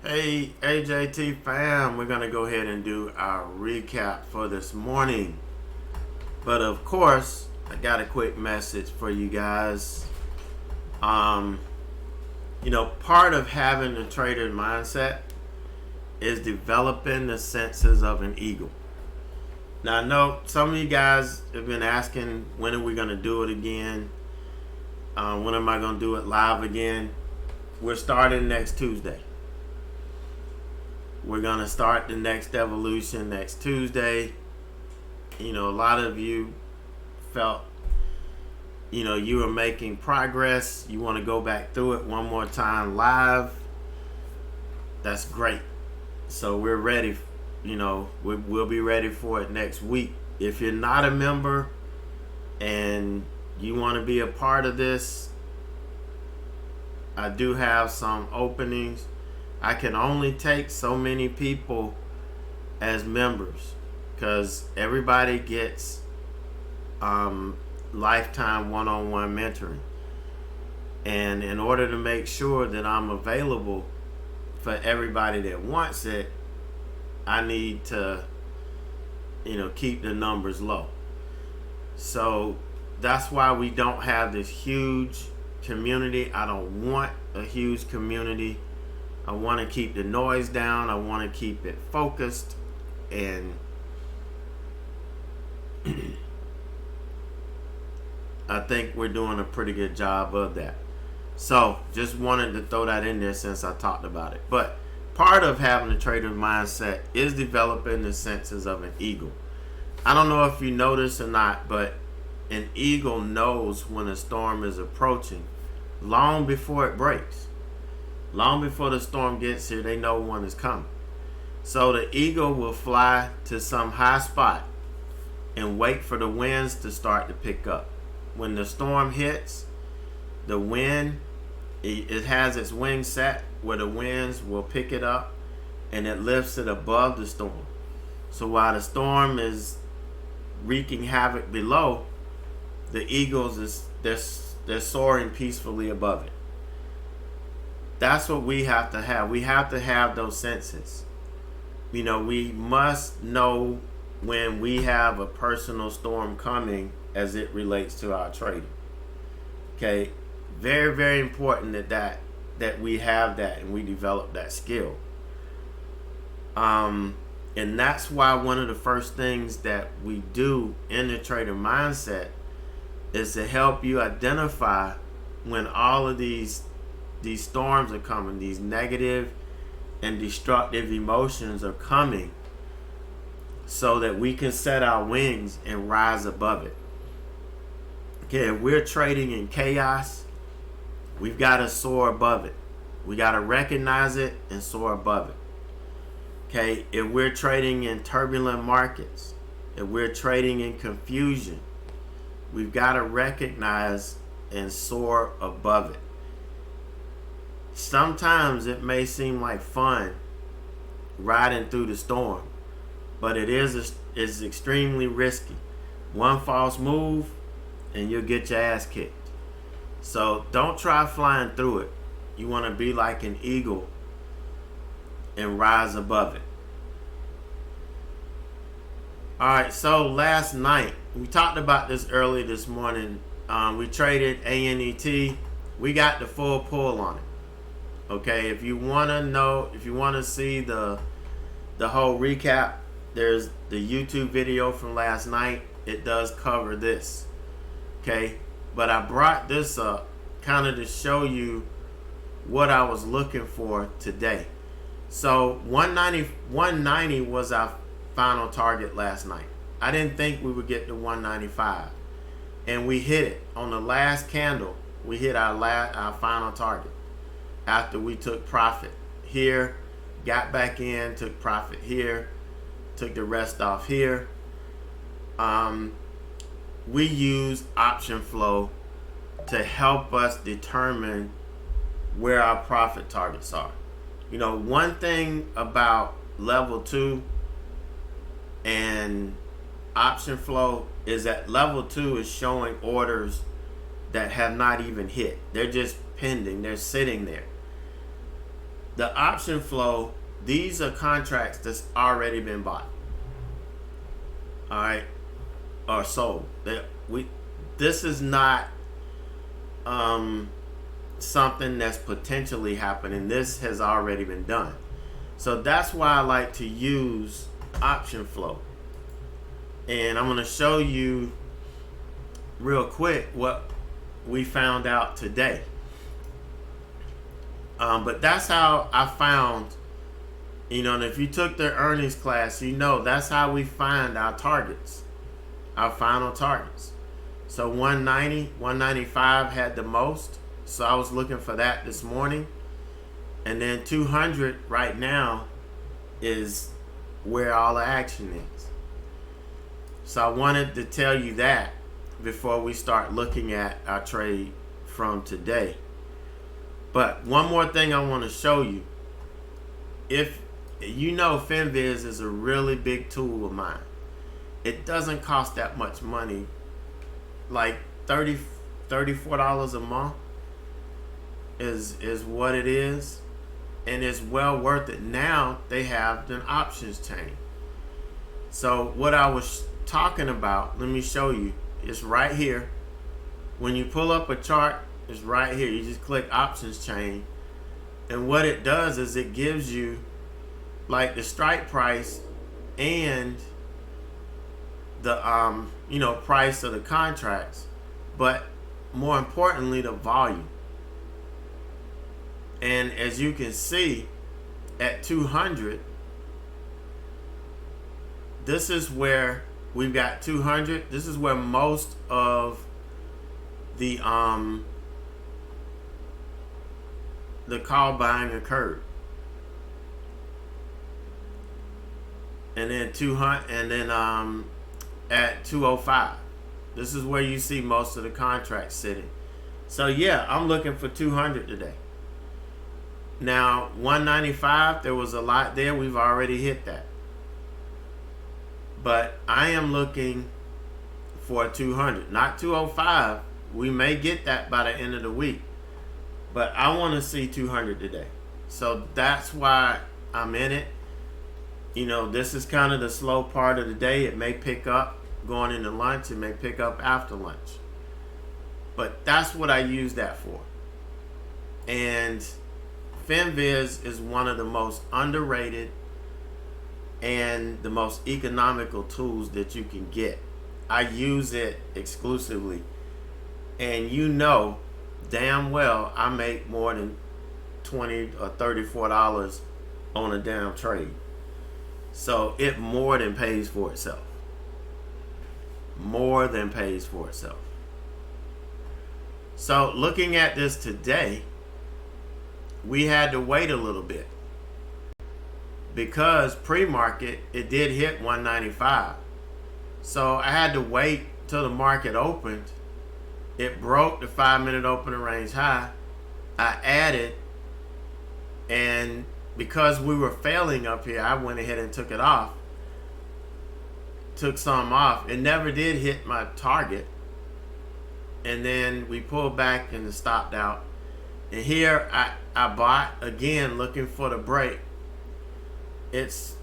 Hey, AJT fam, we're going to go ahead and do our recap for this morning. But of course, I got a quick message for you guys. Part of having the trader mindset is developing the senses of an eagle. Now, I know some of you guys have been asking, when are we going to do it again? When am I going to do it live again? We're starting next Tuesday. We're going to start the next evolution next Tuesday. A lot of you felt, you were making progress. You want to go back through it one more time live. That's great. So we're ready. We'll be ready for it next week. If you're not a member and you want to be a part of this, I do have some openings. I can only take so many people as members because everybody gets lifetime one-on-one mentoring. And in order to make sure that I'm available for everybody that wants it, I need to, keep the numbers low. So that's why we don't have this huge community. I don't want a huge community. I want to keep the noise down. I want to keep it focused, and I think we're doing a pretty good job of that. So just wanted to throw that in there since I talked about it. But part of having a trader mindset is developing the senses of an eagle. I don't know if you notice or not, but an eagle knows when a storm is approaching long before it breaks. Long before the storm gets here, they know one is coming. So the eagle will fly to some high spot and wait for the winds to start to pick up. When the storm hits, the wind, it has its wings set where the winds will pick it up and it lifts it above the storm. So while the storm is wreaking havoc below, the eagles they're soaring peacefully above it. That's what we have to have. We have to have those senses. We must know when we have a personal storm coming as it relates to our trading. Okay, very, very important that we have that and we develop that skill. And that's why one of the first things that we do in the trader mindset is to help you identify when all of these storms are coming, these negative and destructive emotions are coming, so that we can set our wings and rise above it. Okay, if we're trading in chaos, we've got to soar above it. We got to recognize it and soar above it. Okay, if we're trading in turbulent markets, if we're trading in confusion, we've got to recognize and soar above it. Sometimes it may seem like fun riding through the storm, but it's extremely risky. One false move and you'll get your ass kicked. So don't try flying through it. You want to be like an eagle and rise above it. Alright, so last night, we talked about this early this morning. We traded ANET. We got the full pull on it. Okay, if you want to see the whole recap, there's the YouTube video from last night. It does cover this. Okay, but I brought this up kind of to show you what I was looking for today. So 190 was our final target last night. I didn't think we would get to 195, and we hit it on the last candle. We hit our final target after we took profit here, got back in, took profit here, took the rest off here. We use option flow to help us determine where our profit targets are. One thing about level 2 and option flow is that level 2 is showing orders that have not even hit. They're just pending. They're sitting there. The option flow, these are contracts that's already been bought. All right, or sold. This is not something that's potentially happening. This has already been done. So that's why I like to use option flow. And I'm going to show you real quick what we found out today. But that's how I found, and if you took the earnings class, that's how we find our targets, our final targets. So 190, 195 had the most. So I was looking for that this morning. And then 200 right now is where all the action is. So I wanted to tell you that before we start looking at our trade from today. But one more thing I want to show you. If FinViz is a really big tool of mine. It doesn't cost that much money, like $34 a month is what it is, and it's well worth it. Now they have an options chain. So what I was talking about, let me show you. It's right here. When you pull up a chart, it's right here. You just click options chain, and what it does is it gives you like the strike price and the price of the contracts, but more importantly the volume. And as you can see at 200, this is where we've got 200. This is where most of the call buying occurred. And then 200, and then at 205, this is where you see most of the contracts sitting. So yeah, I'm looking for 200 today. Now 195, there was a lot there. We've already hit that. But I am looking for 200, not 205. We may get that by the end of the week, but I want to see 200 today. So that's why I'm in it. This is kind of the slow part of the day. It may pick up going into lunch. It may pick up after lunch. But that's what I use that for. And FinViz is one of the most underrated and the most economical tools that you can get. I use it exclusively. And damn well I make more than $20 or $34 on a damn trade. So it more than pays for itself. More than pays for itself. So looking at this today, we had to wait a little bit because pre-market it did hit 195. So I had to wait till the market opened. It broke the 5-minute opening range high. I added, and because we were failing up here, I went ahead and took it off. Took some off. It never did hit my target. And then we pulled back and stopped out. And here I bought again, looking for the break. It's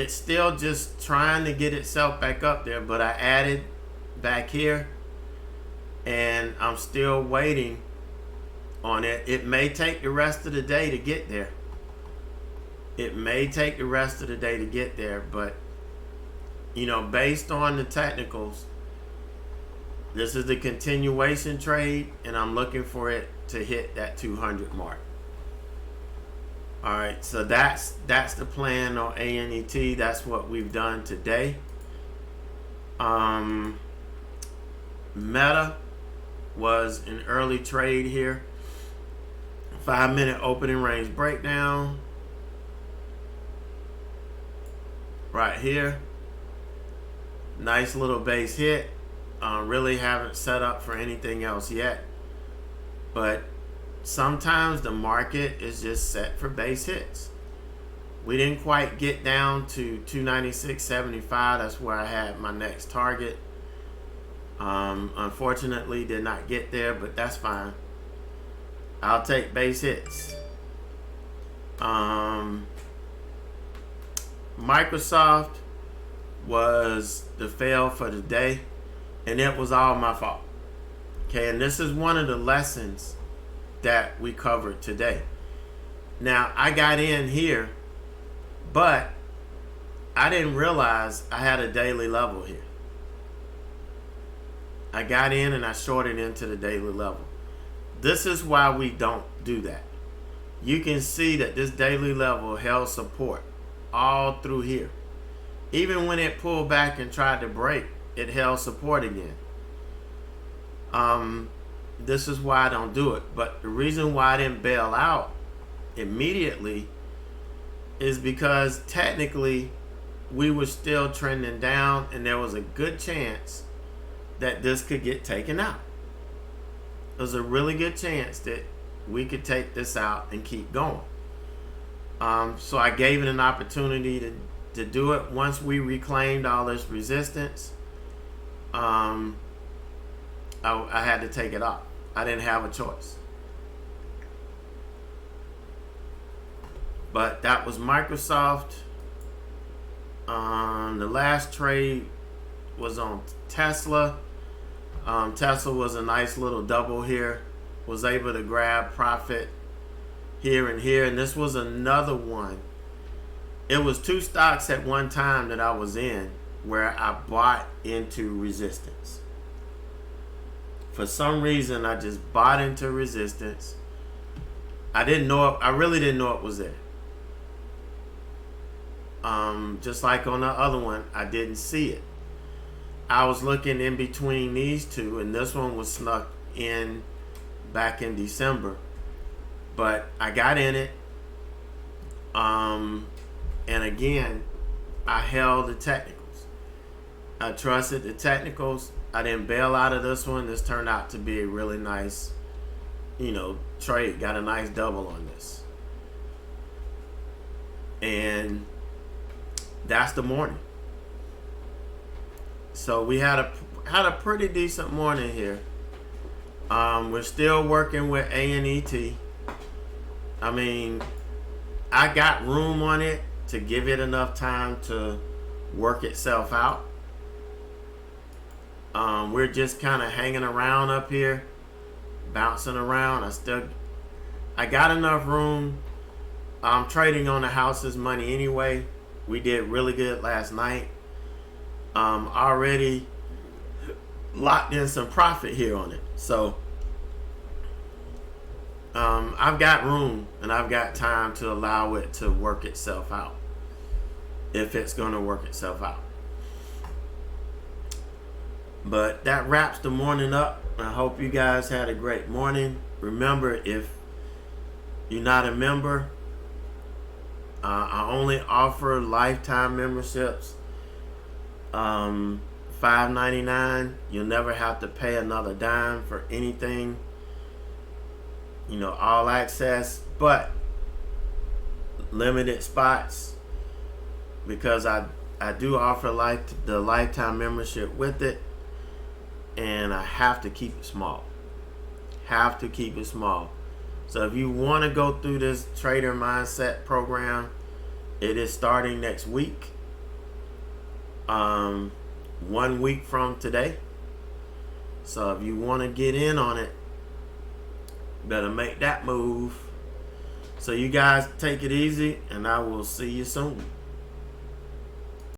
still just trying to get itself back up there, but I added back here, and I'm still waiting on it. It may take the rest of the day to get there. It may take the rest of the day to get there, but based on the technicals, this is the continuation trade, and I'm looking for it to hit that 200 mark. All right, so that's the plan on ANET. That's what we've done today. Meta was an early trade here. 5-minute opening range breakdown. Right here. Nice little base hit. Really haven't set up for anything else yet. But sometimes the market is just set for base hits. We didn't quite get down to 296.75. That's where I had my next target. Unfortunately, did not get there, but that's fine. I'll take base hits. Microsoft was the fail for the day, and it was all my fault. Okay, and this is one of the lessons that we covered today. Now, I got in here, but I didn't realize I had a daily level here. I got in and I shorted into the daily level. This is why we don't do that. You can see that this daily level held support all through here. Even when it pulled back and tried to break, it held support again. This is why I don't do it. But the reason why I didn't bail out immediately is because technically we were still trending down, and there was a good chance that this could get taken out. There's a really good chance that we could take this out and keep going. So I gave it an opportunity to do it. Once we reclaimed all this resistance, I had to take it off. I didn't have a choice. But that was Microsoft. The last trade was on Tesla. Tesla was a nice little double here. Was able to grab profit here and here. And this was another one. It was two stocks at one time that I was in where I bought into resistance. For some reason, I just bought into resistance. I didn't know it. I really didn't know it was there. Just like on the other one, I didn't see it. I was looking in between these two, and this one was snuck in back in December. But I got in it. And again, I held the technicals. I trusted the technicals. I didn't bail out of this one. This turned out to be a really nice, trade. Got a nice double on this. And that's the morning. So we had a pretty decent morning here. We're still working with ANET. I mean, I got room on it to give it enough time to work itself out. We're just kind of hanging around up here, bouncing around. I got enough room. I'm trading on the house's money anyway. We did really good last night. Already locked in some profit here on it. So I've got room and I've got time to allow it to work itself out, if it's going to work itself out. But that wraps the morning up. I hope you guys had a great morning. Remember, if you're not a member, I only offer lifetime memberships. $5.99. You'll never have to pay another dime for anything. All access, but limited spots, because I do offer the lifetime membership with it, and I have to keep it small. So if you want to go through this trader mindset program, it is starting next week. 1 week from today. So if you want to get in on it, better make that move. So you guys take it easy, and I will see you soon.